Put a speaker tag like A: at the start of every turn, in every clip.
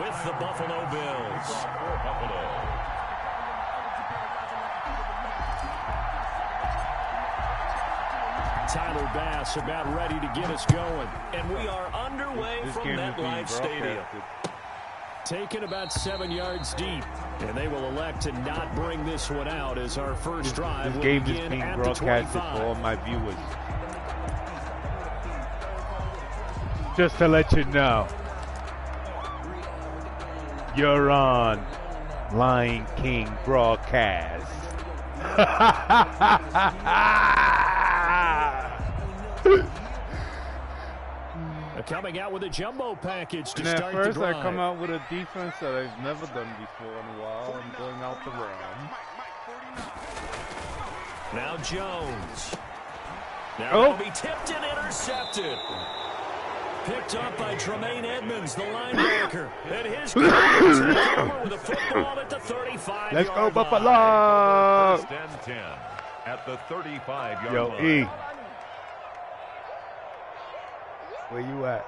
A: with the Buffalo Bills. Tyler Bass about ready to get us going. And we are underway from MetLife Stadium. Taken about 7 yards deep. And they will elect to not bring this one out as our first drive will begin
B: is being
A: at the
B: broadcasted
A: 25.
B: for all my viewers. Just to let you know, you're on Lion King Broadcast.
A: Coming out with a jumbo package to
B: and
A: start
B: at first
A: the drive.
B: I come out with a defense that I've never done before in a while. I'm going out the run.
A: Now Jones. Now it'll be tipped and intercepted. Picked up by Tremaine Edmonds, the linebacker. And his take over with a football at the 35-yard line.
B: Let's go, Buffalo!
C: First and 10 at the 35-yard
B: Yo,
C: line.
B: E. Where you at?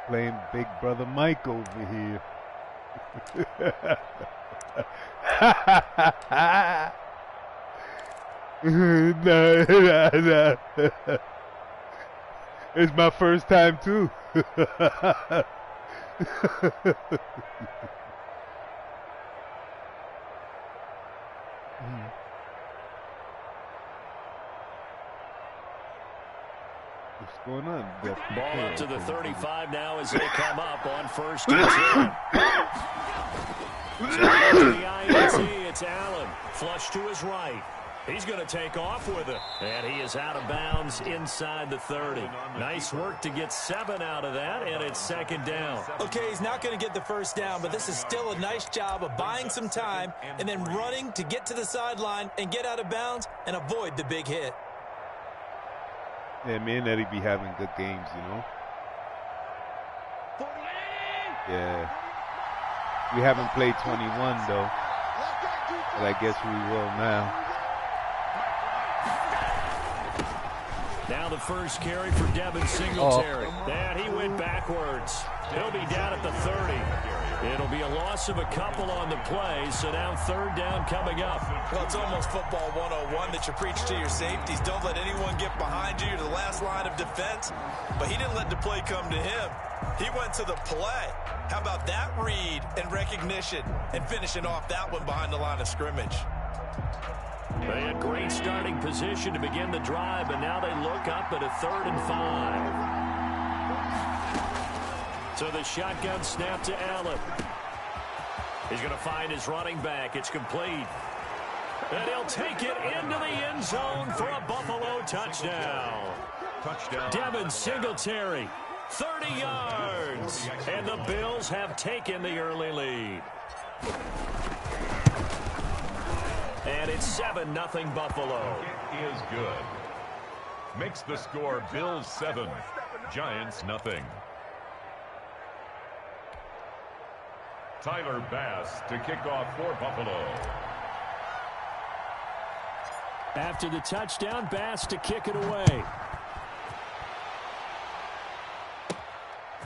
B: Playing Big Brother Mike over here. No. It's my first time too. What's going on?
A: Ball up to the 35 now as they come up on first and 10. So to the INT, it's Allen. Flush to his right. He's going to take off with it. And he is out of bounds inside the 30. Nice work to get 7 out of that, and it's second down.
D: Okay, he's not going to get the first down, but this is still a nice job of buying some time and then running to get to the sideline and get out of bounds and avoid the big hit.
B: Yeah, me and Eddie be having good games, you know? Yeah. We haven't played 21, though. But I guess we will now.
A: Now the first carry for Devin Singletary. And he went backwards. He'll be down at the 30. It'll be a loss of a couple on the play, so now third down coming up.
D: Well, it's almost football 101 that you preach to your safeties. Don't let anyone get behind you. You're the last line of defense. But he didn't let the play come to him. He went to the play. How about that read and recognition and finishing off that one behind the line of scrimmage?
A: They had great starting position to begin the drive, and now they look up at a 3rd and 5. So the shotgun snap to Allen. He's going to find his running back. It's complete. And he'll take it into the end zone for a Buffalo touchdown. Devin Singletary, 30 yards. And the Bills have taken the early lead. And it's 7-0 Buffalo.
C: It is good. Makes the score Bills 7, Giants nothing. Tyler Bass to kick off for Buffalo.
A: After the touchdown, Bass to kick it away.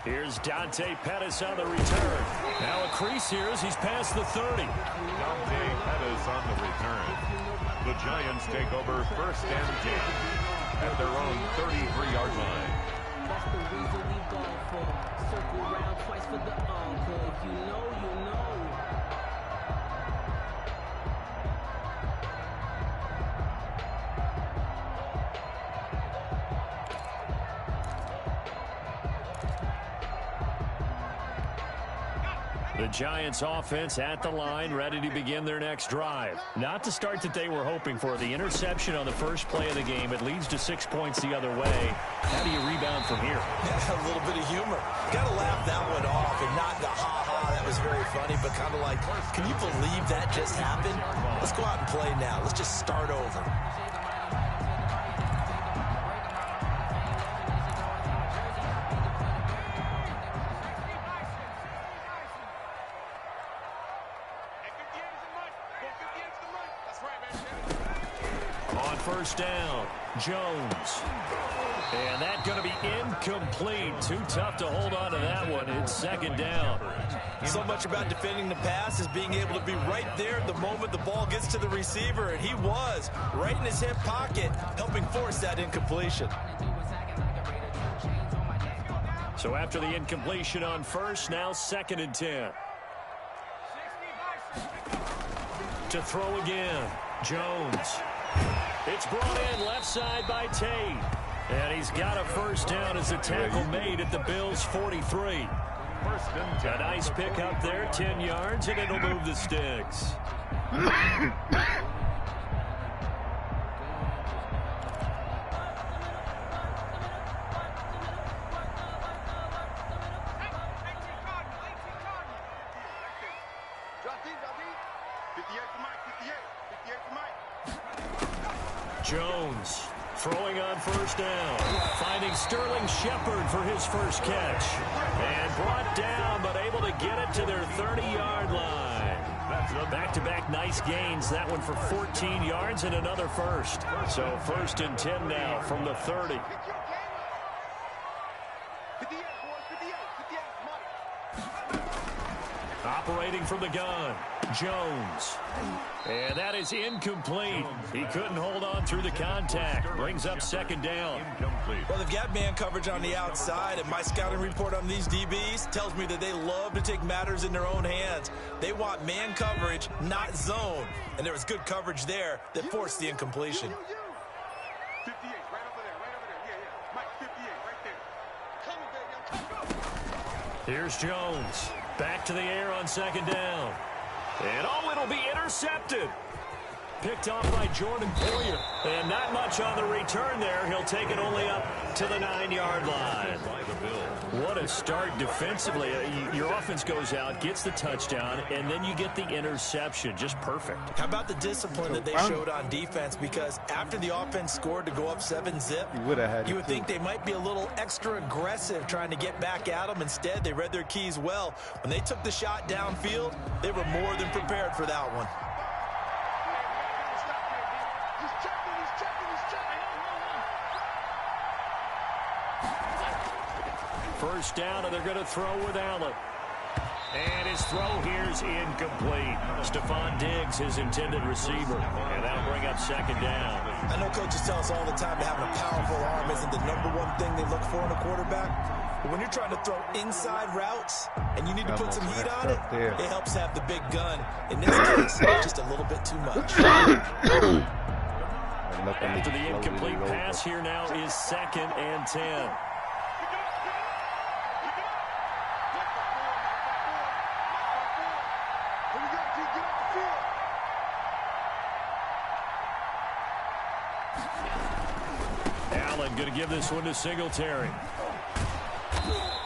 A: Here's Dante Pettis on the return. Now a crease here as he's past the 30.
C: Dante Pettis on the return. The Giants take over first and 10 at their own 33-yard line.
E: That's the reason we go for. Circle around twice for the encore. If you know, you know.
A: The Giants offense at the line, ready to begin their next drive. Not the start that they were hoping for. The interception on the first play of the game. It leads to 6 points the other way. How do you rebound from here?
D: Yeah, a little bit of humor. Got to laugh that one off and not the ha-ha. That was very funny, but kind of like, can you believe that just happened? Let's go out and play now. Let's just start over.
A: On first down, Jones. And that's going to be incomplete. Too tough to hold on to that one. It's second down.
D: So much about defending the pass is being able to be right there at the moment the ball gets to the receiver, and he was right in his hip pocket, helping force that incompletion.
A: So after the incompletion on first, now 2nd and 10. To throw again, Jones. It's brought in left side by Tate. And he's got a first down as a tackle made at the Bills' 43. A nice pick up there, 10 yards, and it'll move the sticks. Jones throwing on first down, finding Sterling Shepard for his first catch. And brought down, but able to get it to their 30-yard line. Back-to-back nice gains. That one for 14 yards and another first. So 1st and 10 now from the 30. Operating from the gun, Jones. And that is incomplete. He couldn't hold on through the contact. Brings up 2nd down.
D: Well, they've got man coverage on the outside, and my scouting report on these DBs tells me that they love to take matters in their own hands. They want man coverage, not zone. And there was good coverage there that forced the incompletion.
F: 58, right over there. Yeah. Mike, 58, right there. Come on, baby.
A: Here's Jones. Back to the air on 2nd down. And it'll be intercepted. Picked off by Jordan Poyer. And not much on the return there. He'll take it only up to the 9-yard line. What a start defensively. Your offense goes out, gets the touchdown, and then you get the interception. Just perfect.
D: How about the discipline that they showed on defense? Because after the offense scored to go up 7-zip, you would think they might be a little extra aggressive trying to get back at them. Instead, they read their keys well. When they took the shot downfield, they were more than prepared for that one.
A: First down, and they're going to throw with Allen. And his throw here is incomplete. Stephon Diggs, his intended receiver. And that'll bring up 2nd down.
D: I know coaches tell us all the time that having a powerful arm isn't the #1 thing they look for in a quarterback. But when you're trying to throw inside routes and you need to put some heat on it, it helps have the big gun. In this case, just a little bit too much.
A: After the incomplete pass here now is 2nd and 10. Allen going to give this one to Singletary.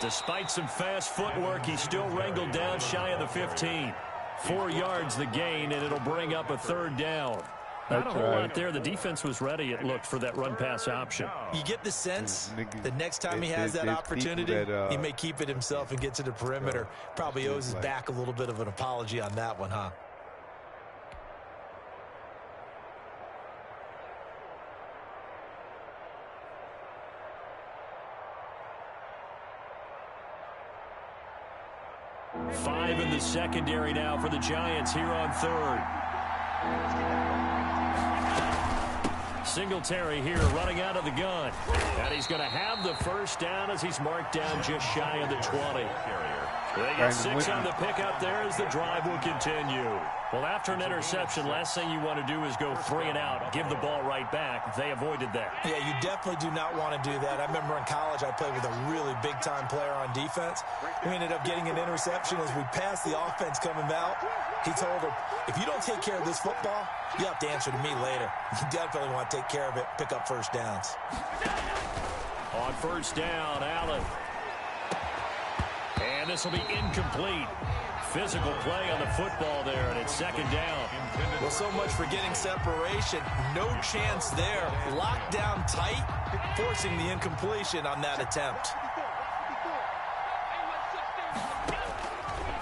A: Despite some fast footwork, he's still wrangled down shy of the 15. 4 yards the gain, and it'll bring up a 3rd down. Not a whole lot there. The defense was ready, it looked, for that run-pass option.
D: You get the sense that next time he has that opportunity, he may keep it himself and get to the perimeter. Probably owes his back a little bit of an apology on that one, huh?
A: Five in the secondary now for the Giants here on 3rd. Singletary here running out of the gun. And he's going to have the first down as he's marked down just shy of the 20. They get 6 on the pickup there as the drive will continue. Well, after an interception, last thing you want to do is go 3 and out, give the ball right back. They avoided that.
D: Yeah, you definitely do not want to do that. I remember in college I played with a really big-time player on defense. We ended up getting an interception as we passed the offense coming out. He told him, if you don't take care of this football, you have to answer to me later. You definitely want to take care of it, pick up first downs.
A: On first down, Allen. And this will be incomplete. Physical play on the football there, and it's 2nd down.
D: Well, so much for getting separation. No chance there. Locked down tight, forcing the incompletion on that attempt.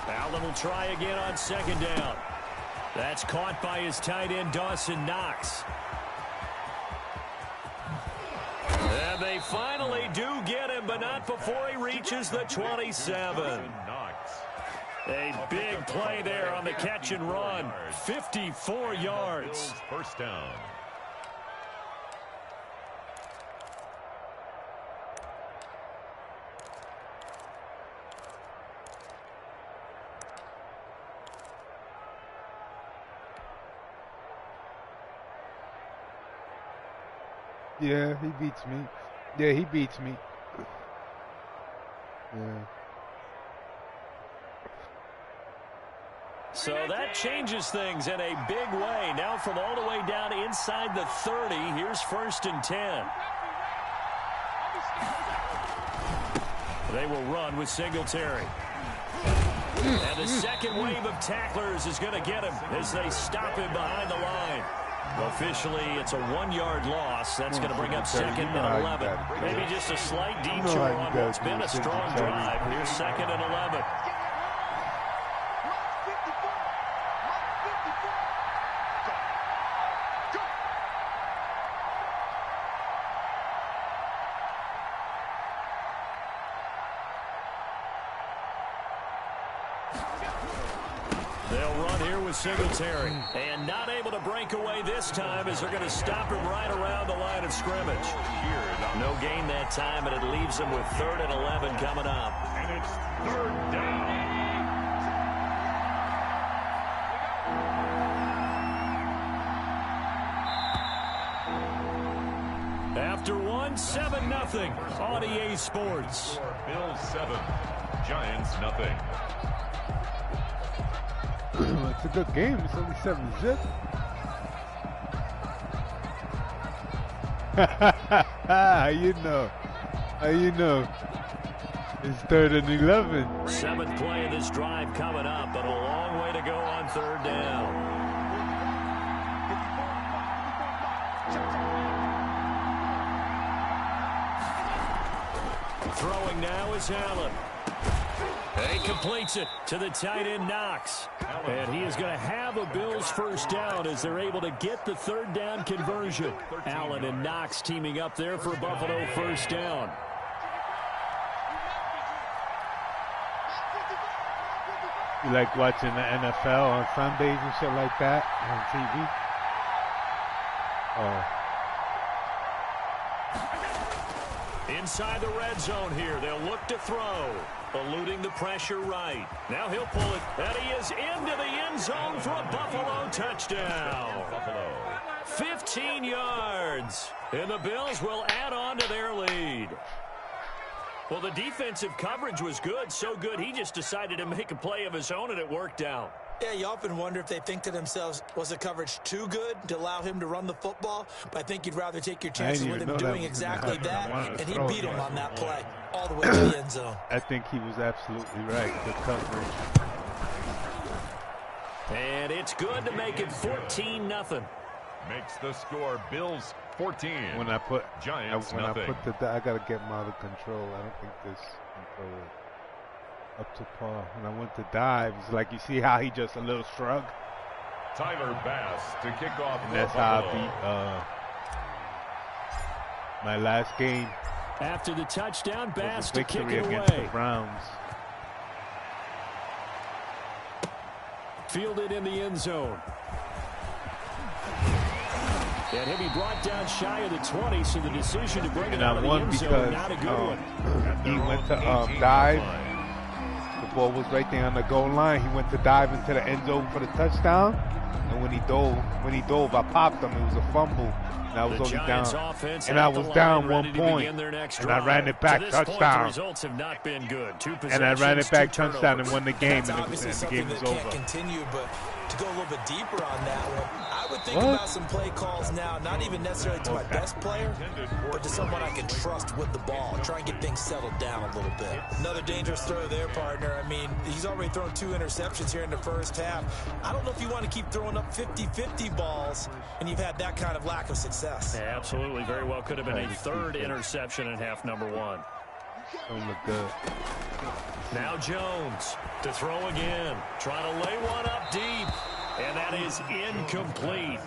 A: Allen will try again on 2nd down. That's caught by his tight end, Dawson Knox. And they finally do get him, but not before he reaches the 27. A big play there on the catch and run. 54 yards.
C: First down.
B: Yeah, he beats me. Yeah, he beats me. Yeah.
A: So that changes things in a big way. Now from all the way down inside the 30, here's 1st and 10. They will run with Singletary. And the second wave of tacklers is going to get him as they stop him behind the line. Officially, it's a 1-yard loss. That's going to bring up 2nd and 11. Maybe just a slight detour on what's been a strong drive. Here's 2nd and 11. They'll run here with Singletary. And not able to break away this time as they're going to stop him right around the line of scrimmage. No gain that time, and it leaves them with 3rd and 11 coming up.
C: And it's 3rd down.
A: After one, 7-0 on EA Sports.
C: Bills 7, Giants nothing.
B: It's a good game. It's only 7-zip. How you know? How you know? It's 3rd and 11.
A: 7th play of this drive coming up, but a long way to go on 3rd down. Throwing now is Allen. And he completes it to the tight end, Knox. And he is going to have a Bills 1st down as they're able to get the 3rd down conversion. Allen and Knox teaming up there for Buffalo 1st down.
B: You like watching the NFL on Sundays and shit like that on TV? Oh.
A: Inside the red zone here, they'll look to throw. Eluding the pressure right. Now he'll pull it. And he is into the end zone for a Buffalo touchdown. 15 yards. And the Bills will add on to their lead. Well, the defensive coverage was good. So good, he just decided to make a play of his own, and it worked out.
D: Yeah, you often wonder if they think to themselves, was the coverage too good to allow him to run the football? But I think you'd rather take your chances with him doing exactly that, and he beat him on that play all the way to the end zone.
B: I think he was absolutely right. The coverage.
A: And it's good to make it 14-0.
C: Makes the score Bills 14.
B: When I put
C: Giants
B: when
C: nothing.
B: I put the I gotta get him out of control. I don't think this control is up to par. When I went to dive, it's like you see how he just a little shrug.
C: Tyler Bass to kick off.
B: And that's how I beat my last game.
A: After the touchdown, Bass to kick
B: victory
A: it
B: against
A: away.
B: the Browns.
A: Fielded in the end zone. And he'll be brought down shy of the 20, so the decision to bring it out of the end zone, not a good one.
B: He went to dive. The ball was right there on the goal line. He went to dive into the end zone for the touchdown. And when he dove, I popped him. It was a fumble. And I was only down. And I was down 1 point. And I ran it back touchdown.
A: The results have not been good.
B: And I ran it back touchdown and won the game. And
D: the game was over. Continue, but to go a little bit deeper on that one, I would think
B: What?
D: about some play calls now, not even necessarily to my best player, but to someone I can trust with the ball. Try and get things settled down a little bit. Another dangerous throw there, partner. I mean, he's already thrown 2 interceptions here in the first half. I don't know if you want to keep throwing up 50-50 balls, and you've had that kind of lack of success.
A: Yeah, absolutely. Very well could have been a 3rd interception in half number 1.
B: Don't look good.
A: Now Jones to throw again. Trying to lay one up deep. And that is incomplete.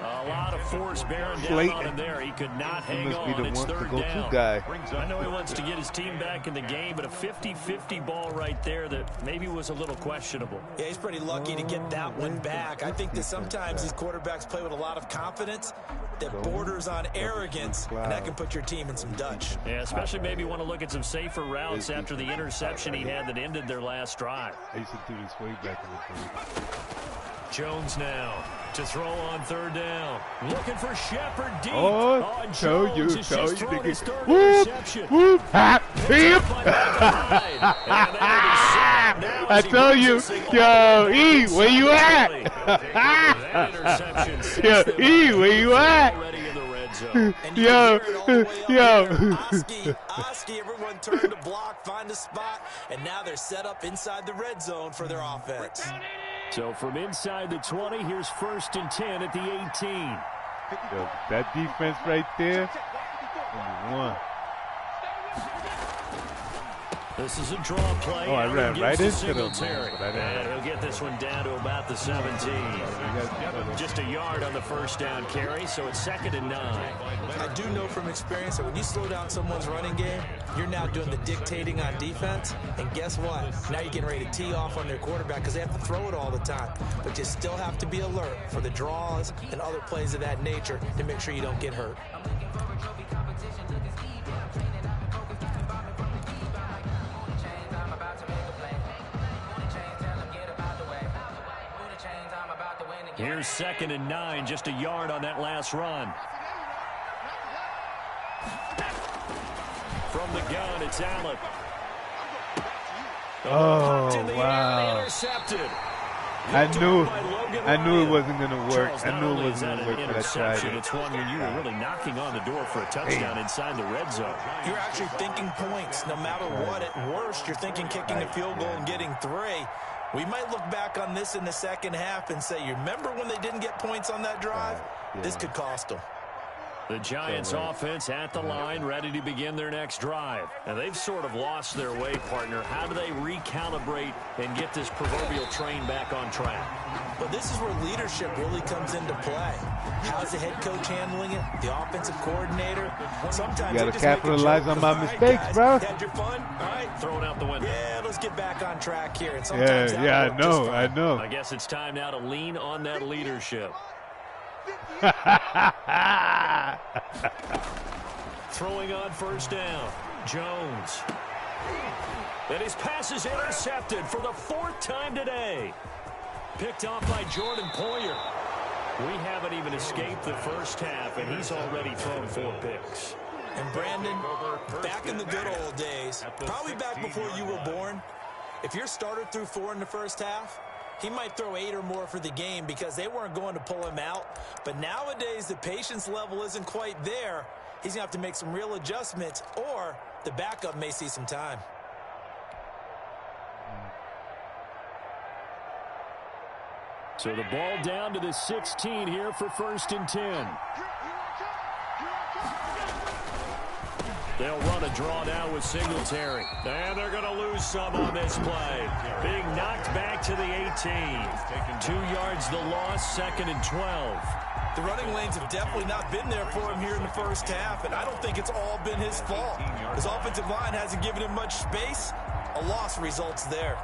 A: A lot of force bearing down on him there. He could not hang on. It's third down. I know he wants to get his team back in the game, but a 50-50 ball right there that maybe was a little questionable.
D: Yeah, he's pretty lucky to get that one back. I think that sometimes these quarterbacks play with a lot of confidence that borders on arrogance, and that can put your team in some Dutch.
A: Yeah, especially maybe want to look at some safer routes after the interception he had that ended their last drive.
B: I used to do this way back in the day.
A: Jones now to throw on third down. Looking for Shepard deep.
B: Oh,
A: Jones
B: you,
A: has just thrown his third
B: whoop,
A: interception.
B: whoop, hop, hip. I told you, yo, E, where you at? Yo, E, where you at? Yo.
D: Oski, everyone turned to block, find a spot, and now they're set up inside the red zone for their offense.
A: So from inside the 20, here's 1st and 10 at the 18.
B: Yo, that defense right there, #1.
A: This is a draw play.
B: Oh, I ran right into them.
A: And he'll get this one down to about the 17. Just a yard on the first down carry, so it's 2nd and 9.
D: I do know from experience that when you slow down someone's running game, you're now doing the dictating on defense. And guess what? Now you're getting ready to tee off on their quarterback because they have to throw it all the time. But you still have to be alert for the draws and other plays of that nature to make sure you don't get hurt.
A: Here's 2nd and 9, just a yard on that last run. From the gun, it's Allen.
B: Oh, wow.
A: Intercepted.
B: I knew it wasn't going to work. I knew it wasn't going to work for that try.
A: It's one where you were really knocking on the door for a touchdown inside the red zone.
D: You're actually thinking points. No matter what, at worst, you're thinking kicking a field goal and getting 3. We might look back on this in the second half and say, you remember when they didn't get points on that drive? This could cost them.
A: The Giants offense at the line, ready to begin their next drive. And they've sort of lost their way, partner. How do they recalibrate and get this proverbial train back on track?
D: Well, this is where leadership really comes into play. How's the head coach handling it? The offensive coordinator? Sometimes
B: you got to capitalize on my mistakes, bro.
D: Had your fun? All right.
A: Throw it out the window.
D: Yeah, let's get back on track here. And sometimes
B: I know.
A: I guess it's time now to lean on that leadership. Throwing on first down. Jones. And his pass is intercepted for the 4th time today. Picked off by Jordan Poyer. We haven't even escaped the first half, and he's already thrown 4 picks.
D: And Brandon, back in the good old days, probably back before you were born, if your starter threw 4 in the first half, he might throw 8 or more for the game because they weren't going to pull him out. But nowadays, the patience level isn't quite there. He's going to have to make some real adjustments, or the backup may see some time.
A: So the ball down to the 16 here for 1st and 10. They'll run a draw now with Singletary. And they're going to lose some on this play. Being knocked back to the 18. 2 yards the loss, 2nd and 12.
D: The running lanes have definitely not been there for him here in the first half, and I don't think it's all been his fault. His offensive line hasn't given him much space. A loss results there.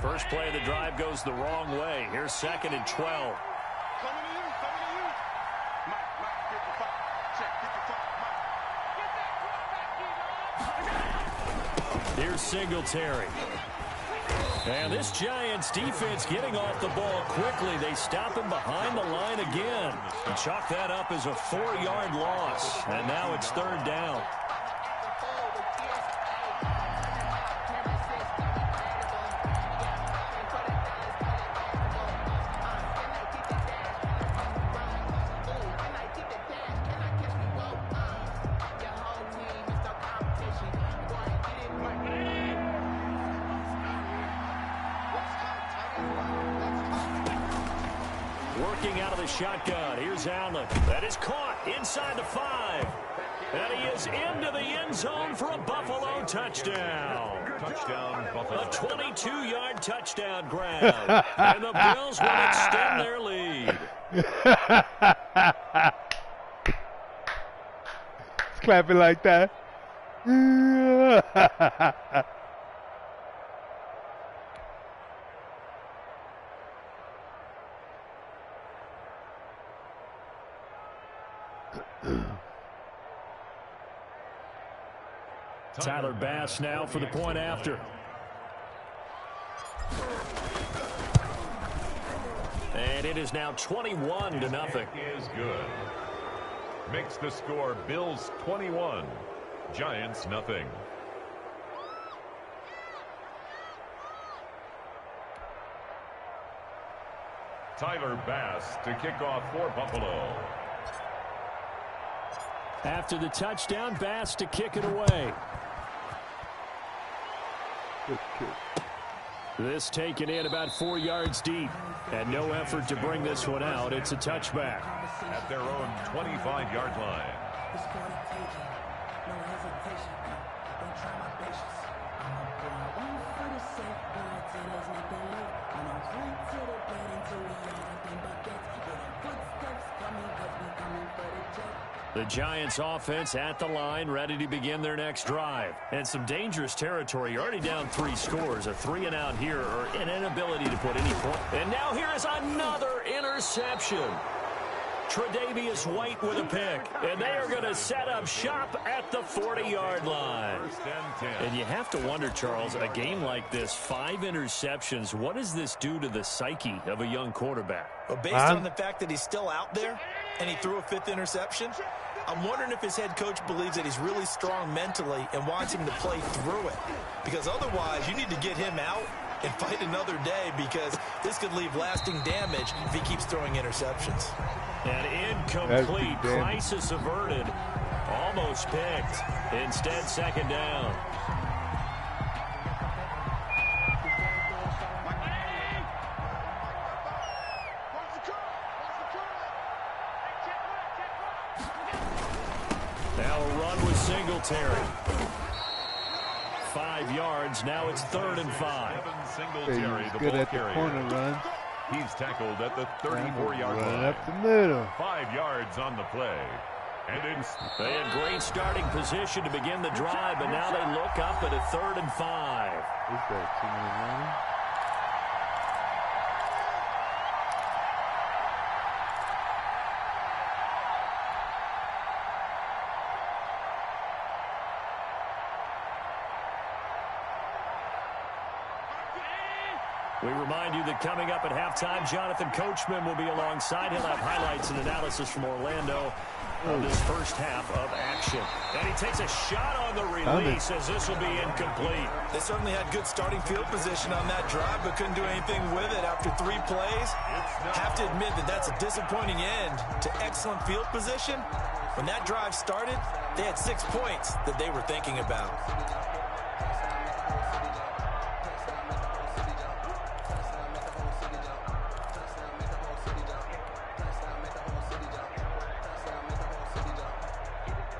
A: First play of the drive goes the wrong way. Here's 2nd and 12. Here's Singletary. And this Giants defense getting off the ball quickly. They stop him behind the line again. And chalk that up as a 4-yard loss. And now it's 3rd down. Working out of the shotgun. Here's Allen. That is caught inside the 5. And he is into the end zone for a Buffalo touchdown.
C: Touchdown, Buffalo.
A: A 22-yard touchdown grab. And the Bills will extend their lead.
B: It's clapping like that.
A: Tyler Bass now for the point after. And it is now 21-0.
C: Is good. Makes the score Bills 21, Giants nothing. Tyler Bass to kick off for Buffalo.
A: After the touchdown, Bass to kick it away.
B: Good kick.
A: This taken in about 4 yards deep. And no effort to bring this one out. It's a touchback.
C: At their own 25-yard line.
A: The Giants offense at the line, ready to begin their next drive. And some dangerous territory. You're already down 3 scores. A 3-and-out here, or an inability to put any point. And now here is another interception. Tre'Davious White with a pick. And they are going to set up shop at the 40-yard line. And you have to wonder, Charles, a game like this, 5 interceptions, what does this do to the psyche of a young quarterback?
D: Well, based on the fact that he's still out there and he threw a 5th interception, I'm wondering if his head coach believes that he's really strong mentally and wants him to play through it. Because otherwise, you need to get him out and fight another day, because this could leave lasting damage if he keeps throwing interceptions.
A: An incomplete, crisis averted, almost picked. Instead, second down. Now a run with Singletary. 5 yards. Now it's 3rd and 5.
C: Singletary, the
B: good
C: ball
B: at the
C: carrier.
B: corner run.
C: He's tackled at the 34-yard line.
B: Up the middle.
C: 5 yards on the play. And
A: they had great starting position to begin the drive, but now they look up at a 3rd and 5.
B: Is that too many runs?
A: We remind you that coming up at halftime, Jonathan Coachman will be alongside. He'll have highlights and analysis from Orlando of this first half of action. And he takes a shot on the release as this will be incomplete.
D: They certainly had good starting field position on that drive, but couldn't do anything with it after 3 plays. Have to admit that that's a disappointing end to excellent field position. When that drive started, they had 6 points that they were thinking about.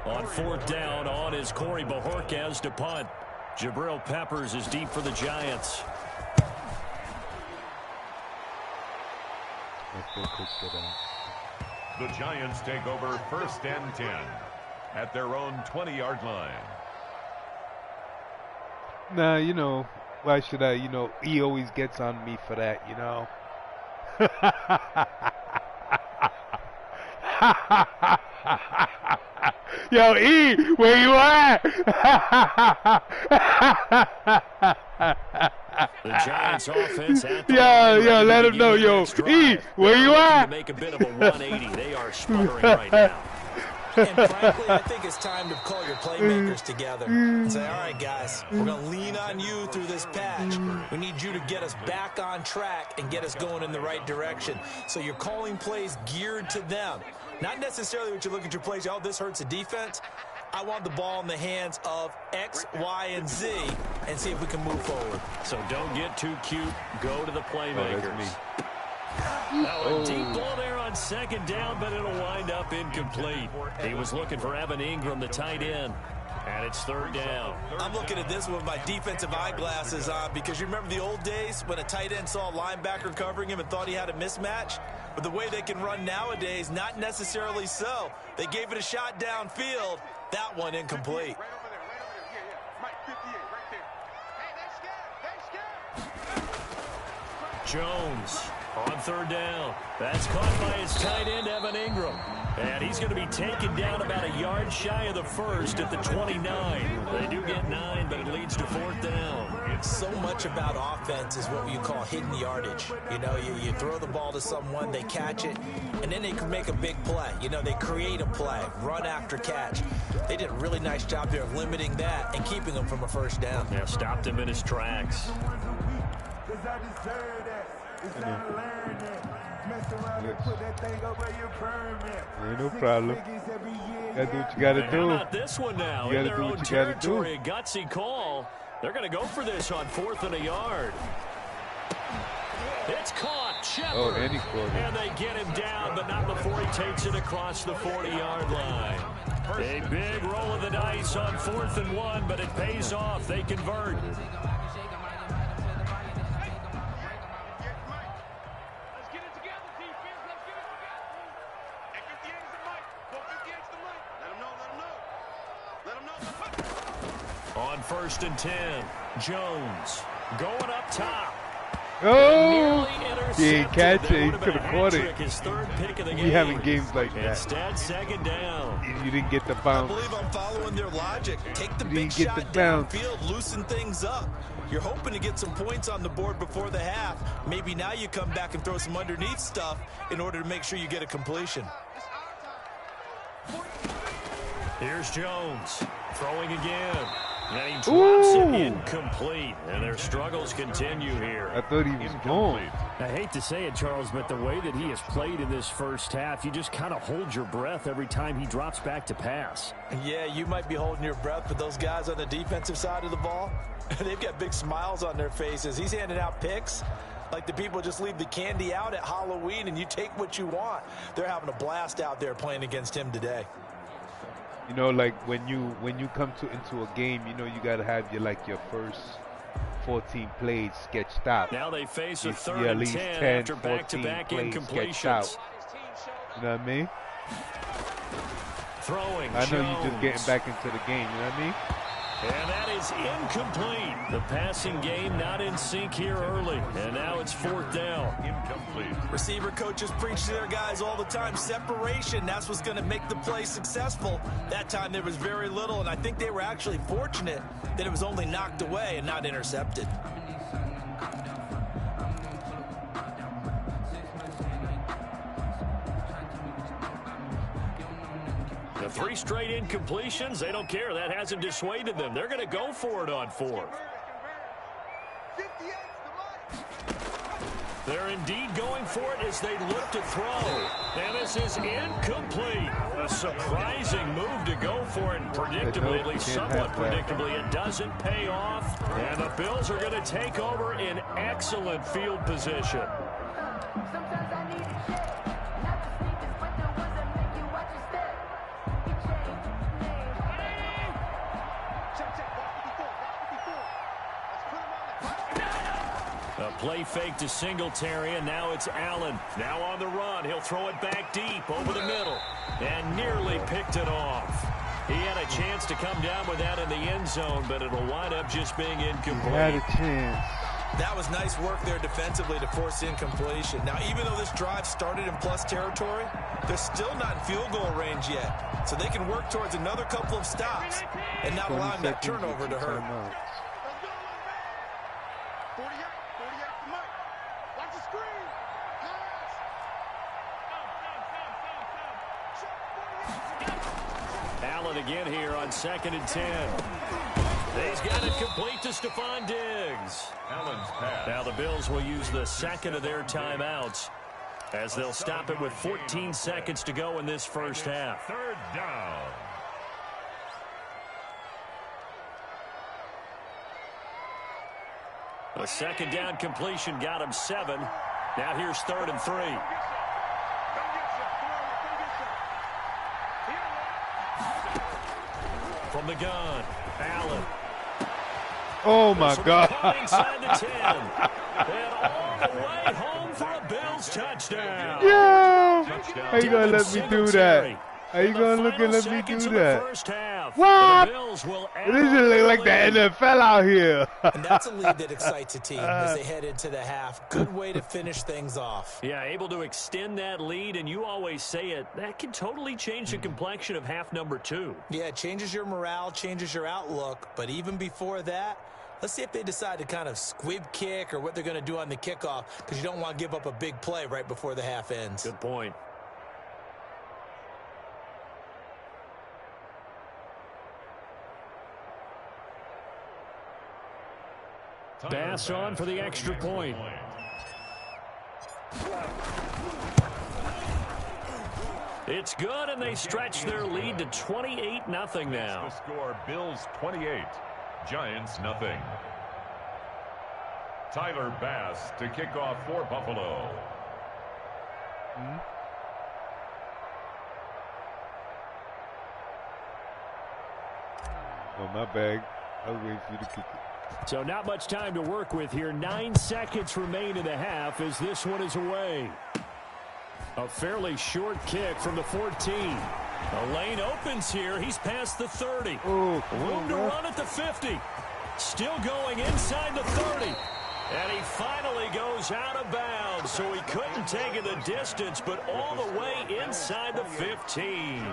A: On 4th down, on is Corey Bojorquez to punt. Jabril Peppers is deep for the Giants.
C: the Giants take over 1st and 10 at their own 20-yard line.
B: Nah, you know, why should I? You know, E always gets on me for that, you know. Yo, E, where you at?
A: The Giants offense at the
B: yo, let him know, yo, E, where you at?
A: To make a bit of a 180. They are sputtering right now.
D: And frankly, I think it's time to call your playmakers together and say, all right, guys, we're going to lean on you through this patch. We need you to get us back on track and get us going in the right direction. So you're calling plays geared to them. Not necessarily what you look at your plays, oh, this hurts the defense. I want the ball in the hands of X, Y, and Z and see if we can move forward.
A: So don't get too cute. Go to the playmakers. Now a deep ball there on second down, but it'll wind up incomplete. He was looking for Evan Ingram, the tight end. And it's third down.
D: I'm looking at this with my defensive eyeglasses on because you remember the old days when a tight end saw a linebacker covering him and thought he had a mismatch? But the way they can run nowadays, not necessarily so. They gave it a shot downfield. That one incomplete.
F: Right over there. Yeah, yeah. Mike, 58, right there. Hey, they scared.
A: Jones on third down. That's caught by his tight end, Evan Ingram. And he's going to be taken down about a yard shy of the first at the 29. They do get 9, but it leads to fourth down.
D: So much about offense is what you call hidden yardage. You know, you throw the ball to someone, they catch it, and then they can make a big play. You know, they create a play, run after catch. They did a really nice job there of limiting that and keeping him from a first down.
A: Yeah, stopped him in his tracks.
B: Ain't no problem. Gotta do what you gotta do.
A: How about this one now?
B: You
A: In
B: gotta
A: their
B: do
A: own
B: what you gotta do.
A: territory, a gutsy call. They're going to go for this on 4th and a yard. It's caught. Shepard.
B: Oh, and he caught it.
A: And they get him down, but not before he takes it across the 40-yard line. A big roll of the dice on 4th and 1, but it pays off. They convert. On 1st and 10, Jones going up top.
B: Oh, he didn't catch it. He could have caught it.
A: His third pick of the game.
B: We having games like that.
A: Instead, second down.
B: You didn't get the bounce.
D: I believe I'm following their logic. Take the
B: You
D: big
B: didn't get
D: shot
B: the bounce.
D: downfield, loosen things up. You're hoping to get some points on the board before the half. Maybe now you come back and throw some underneath stuff in order to make sure you get a completion.
A: Here's Jones throwing again. And he drops it incomplete. And their struggles continue here.
B: I thought he was gone.
G: I hate to say it, Charles, but the way that he has played in this first half, you just kind of hold your breath every time he drops back to pass.
D: Yeah, you might be holding your breath, but those guys on the defensive side of the ball, they've got big smiles on their faces. He's handing out picks like the people just leave the candy out at Halloween and you take what you want. They're having a blast out there playing against him today.
B: You know, like when you come into a game, you know you gotta have your first 14 plays sketched out.
A: Now they face a third
B: at
A: and
B: least
A: 10
B: 10,
A: after
B: 14
A: back-to-back
B: plays
A: incompletions.
B: sketched out. You know what I mean?
A: Throwing.
B: I know
A: Jones.
B: you just getting back into the game. You know what I mean?
A: And that is incomplete. The passing game not in sync here early. And now it's fourth down.
C: Incomplete.
D: Receiver coaches preach to their guys all the time. Separation, that's what's going to make the play successful. That time there was very little, and I think they were actually fortunate that it was only knocked away and not intercepted.
A: The 3 straight incompletions, they don't care. That hasn't dissuaded them. They're going to go for it on 4th. They're indeed going for it as they look to throw. And this is incomplete. A surprising move to go for it. And predictably, at least somewhat predictably, it doesn't pay off. And the Bills are going to take over in excellent field position. A play fake to Singletary, and now it's Allen. Now on the run. He'll throw it back deep over the middle. And nearly picked it off. He had a chance to come down with that in the end zone, but it'll wind up just being incomplete.
B: He had a chance.
D: That was nice work there defensively to force incompletion. Now, even though this drive started in plus territory, they're still not in field goal range yet. So they can work towards another couple of stops and not allowing that turnover to hurt.
F: 48 to Mike. Watch the screen.
A: Allen again here on 2nd and 10. He's got it complete to Stephon Diggs.
C: Allen's pass.
A: Now the Bills will use the second of their timeouts as they'll stop it with 14 seconds to go in this first half.
C: Third down.
A: A second down completion got him 7. Now here's 3rd and 3. From the gun, Allen.
B: Oh, my God.
A: Inside the 10. And all the way home for a Bills touchdown.
B: Yeah. How you going to let me do that? How you going to look and let me do that? What? This is like the NFL out here.
D: And that's a lead that excites a team as they head into the half. Good way to finish things off.
A: Yeah, able to extend that lead, and you always say it, that can totally change the complexion of half number 2.
D: Yeah, it changes your morale, changes your outlook. But even before that, let's see if they decide to kind of squib kick or what they're going to do on the kickoff, because you don't want to give up a big play right before the half ends.
A: Good point. Bass on for the extra point. It's good, and they stretch their lead to 28-0 now.
C: The score, Bills 28, Giants nothing. Tyler Bass to kick off for Buffalo.
B: Oh, my bag. I'll wait for you to kick it.
G: So not much time to work with here. 9 seconds remain in the half as this one is away. A fairly short kick from the 14. A lane opens here. He's past the 30. Room to run at the 50. Still going inside the 30. And he finally goes out of bounds, so he couldn't take it the distance, but all the way inside the 15.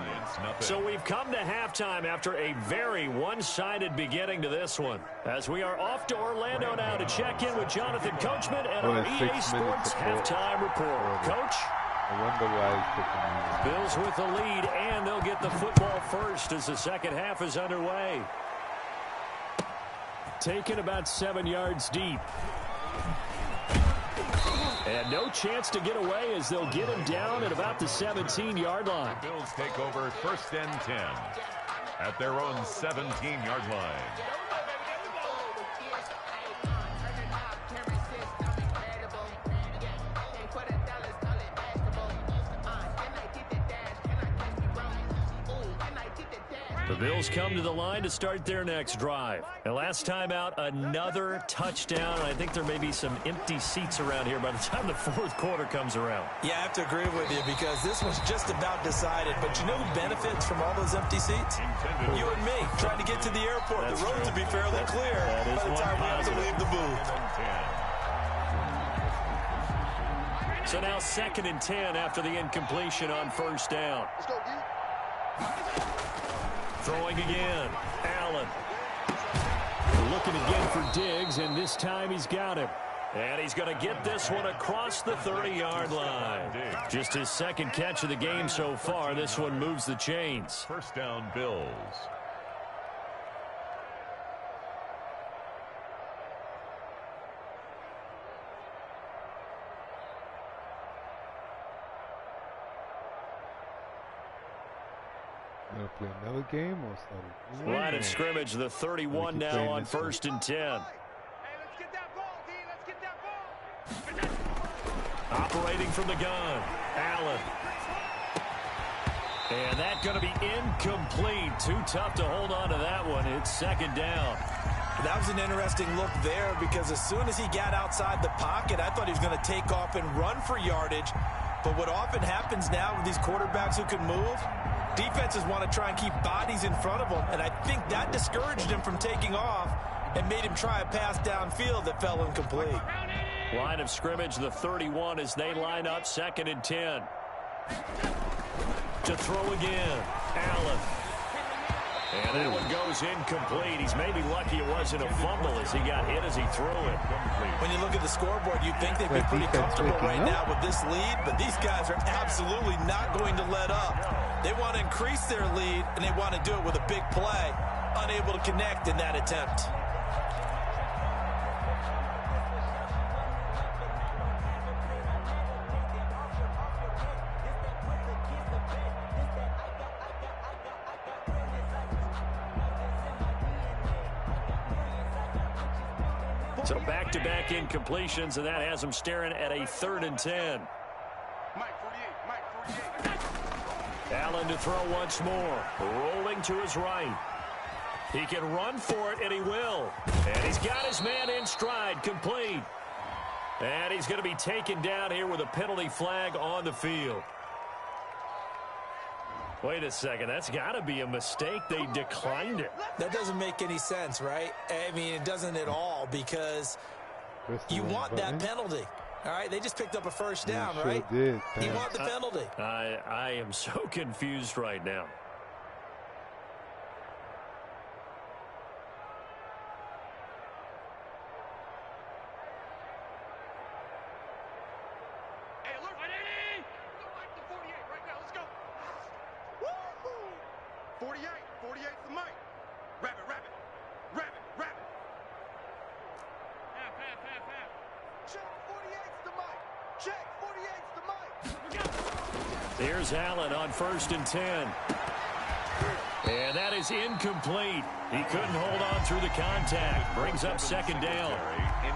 G: So we've come to halftime after a very one-sided beginning to this one. As we are off to Orlando now to check in with Jonathan Coachman and our EA Sports halftime report. Coach?
B: I wonder why
A: Bills with the lead, and they'll get the football first as the second half is underway. Taken about 7 yards deep. And no chance to get away as they'll get him down at about the 17-yard line.
C: The Bills take over 1st and 10 at their own 17-yard line.
A: The Bills come to the line to start their next drive. And last time out, another touchdown. I think there may be some empty seats around here by the time the fourth quarter comes around.
D: Yeah, I have to agree with you because this was just about decided. But you know who benefits from all those empty seats? You and me, trying to get to the airport. The roads will be fairly clear by the time we have to leave the booth.
A: So now 2nd and 10 after the incompletion on 1st down. Throwing again, Allen.
G: Looking again for Diggs, and this time he's got him.
A: And he's going to get this one across the 30-yard line. Just his second catch of the game so far. This one moves the chains.
C: 1st down, Bills.
B: Gonna play another game or something?
A: Line of scrimmage, the 31 now on 1st and 10.
F: Hey, let's get that ball, D. Let's get that ball.
A: Operating from the gun, Allen. And that's going to be incomplete. Too tough to hold on to that one. It's 2nd down.
D: That was an interesting look there because as soon as he got outside the pocket, I thought he was going to take off and run for yardage. But what often happens now with these quarterbacks who can move, defenses want to try and keep bodies in front of them, and I think that discouraged him from taking off and made him try a pass downfield that fell incomplete.
A: Line of scrimmage, the 31 as they line up 2nd and 10. To throw again, Allen. And that one goes incomplete. He's maybe lucky it wasn't a fumble as he got hit as he threw it.
D: When you look at the scoreboard, you'd think they'd be pretty comfortable right now with this lead, but these guys are absolutely not going to let up. They want to increase their lead, and they want to do it with a big play. Unable to connect in that attempt.
A: So back-to-back incompletions, and that has him staring at a 3rd and 10.
F: Mike 48.
A: Allen to throw once more. Rolling to his right. He can run for it, and he will. And he's got his man in stride, complete. And he's going to be taken down here with a penalty flag on the field. Wait a second, that's got to be a mistake. They declined it.
D: That doesn't make any sense, right? I mean, it doesn't at all, because you want that penalty. All right, they just picked up a first down, right?
B: Did.
D: You want the penalty.
A: I am so confused right now.
F: Hey, alert, ready? Like the 48 right now. Let's go. Woo-hoo! 48. 48's the mic. Rabbit. Half. Check, 48's the mic. Check, 48's the mic.
A: Here's Allen on 1st and 10. And that is incomplete. He couldn't hold on through the contact. Brings up 2nd down.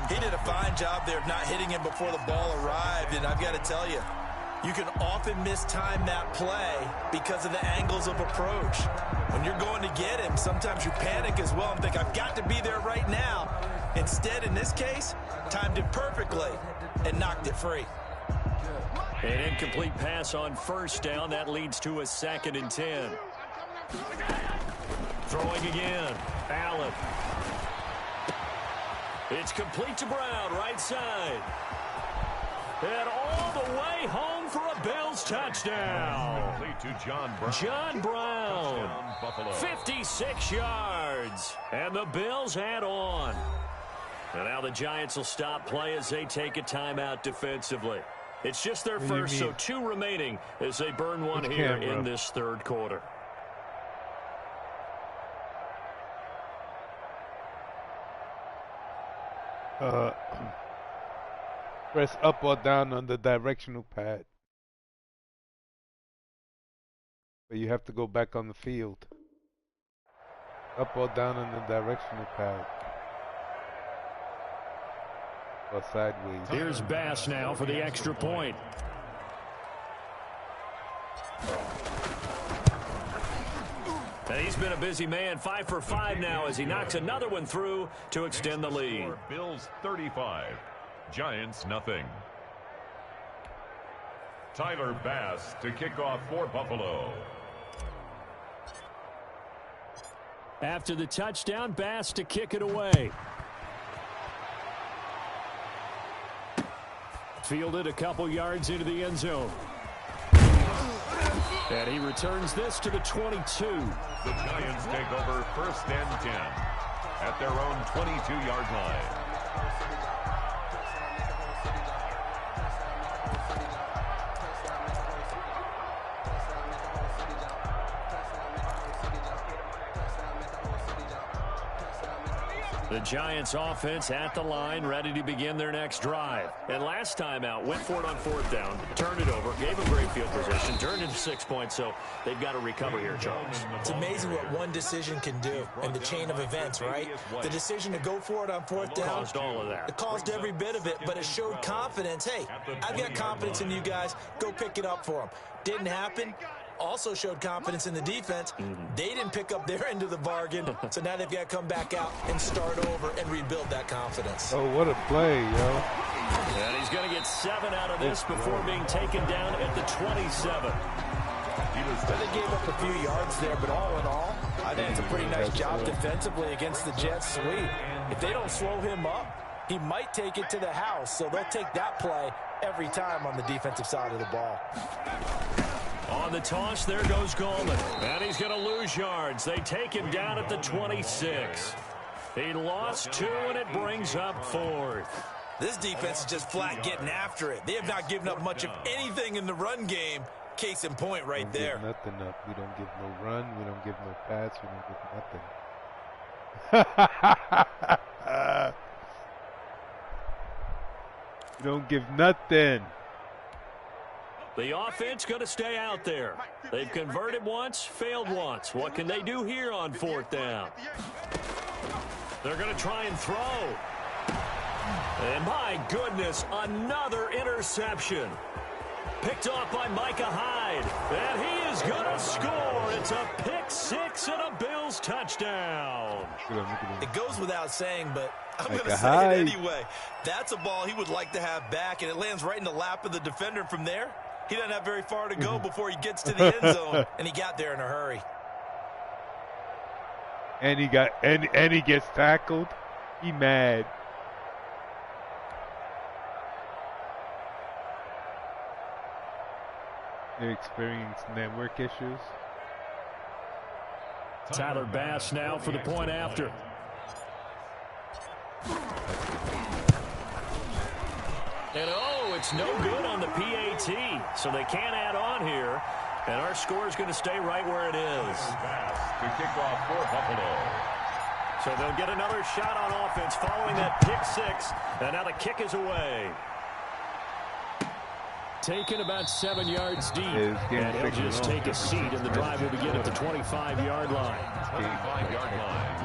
D: He did a fine job there of not hitting him before the ball arrived, and I've got to tell you, you can often mistime that play because of the angles of approach. When you're going to get him, sometimes you panic as well and think, I've got to be there right now. Instead, in this case, timed it perfectly and knocked it free.
A: An incomplete pass on 1st down. That leads to a 2nd and 10. Throwing again. Allen. It's complete to Brown, right side. And all the way home for a Bills touchdown.
C: Complete to John Brown.
A: John Brown.
C: Touchdown, Buffalo.
A: 56 yards. And the Bills add on. And now the Giants will stop play as they take a timeout defensively. It's just their first, so 2 remaining as they burn one here in this 3rd quarter.
B: Press up or down on the directional pad. But you have to go back on the field. Up or down on the directional pad. Or sideways.
G: Here's Bass now for the extra point.
A: And he's been a busy man, 5 for 5 now as he knocks another one through to extend the lead.
C: Bills 35, Giants nothing. Tyler Bass to kick off for Buffalo.
G: After the touchdown, Bass to kick it away. Fielded a couple yards into the end zone. And he returns this to the 22.
C: The Giants take over 1st and 10 at their own 22-yard line.
A: The Giants offense at the line, ready to begin their next drive. And last time out, went for it on 4th down, turned it over, gave them great field position, turned into 6 points, so they've got to recover here, Charles.
D: It's amazing what one decision can do in the chain of events, right? The decision to go for it on 4th down.
A: Caused all of that.
D: It caused every bit of it, but it showed confidence. Hey, I've got confidence in you guys. Go pick it up for them. Didn't happen. Also showed confidence in the defense. They didn't pick up their end of the bargain, so now they've got to come back out and start over and rebuild that confidence.
B: Oh, what a play, yo.
A: And he's going to get 7 out of this before being taken down at the 27.
D: They gave up a few yards there, but all in all, I think it's a pretty nice job defensively against the Jets' sweep. If they don't slow him up, he might take it to the house, so they'll take that play every time on the defensive side of the ball.
A: On the toss, there goes Goldman. And he's going to lose yards. They take him down at the 26. He lost 2, and it brings up 4th.
D: This defense is just flat getting after it. They have not given up much of anything in the run game. Case in point right there.
B: Nothing up. We don't give no run. We don't give no pass. We don't give nothing. We don't give nothing.
A: The offense going to stay out there. They've converted once, failed once. What can they do here on 4th down? They're going to try and throw. And my goodness, another interception. Picked off by Micah Hyde. And he is going to score. It's a pick 6 and a Bills Bills touchdown.
D: It goes without saying, but I'm
B: Like
D: going to
B: a
D: say
B: high.
D: it anyway. That's a ball he would like to have back, and it lands right in the lap of the defender. From there, he doesn't have very far to go before he gets to the end zone, and he got there in a hurry.
B: And he got and he gets tackled. He mad. They experience network issues.
G: Tyler Bass now for the point after. And it's no good on the PAT, so they can't add on here. And our score is going to stay right where it is.
C: To kick off for Buffalo.
A: So they'll get another shot on offense following that pick six. And now the kick is away.
G: Taken about 7 yards deep.
B: It's getting
G: And he'll
B: sick
G: just
B: and
G: take a seat, and the drive will begin at the 25-yard line.
C: 25-yard line.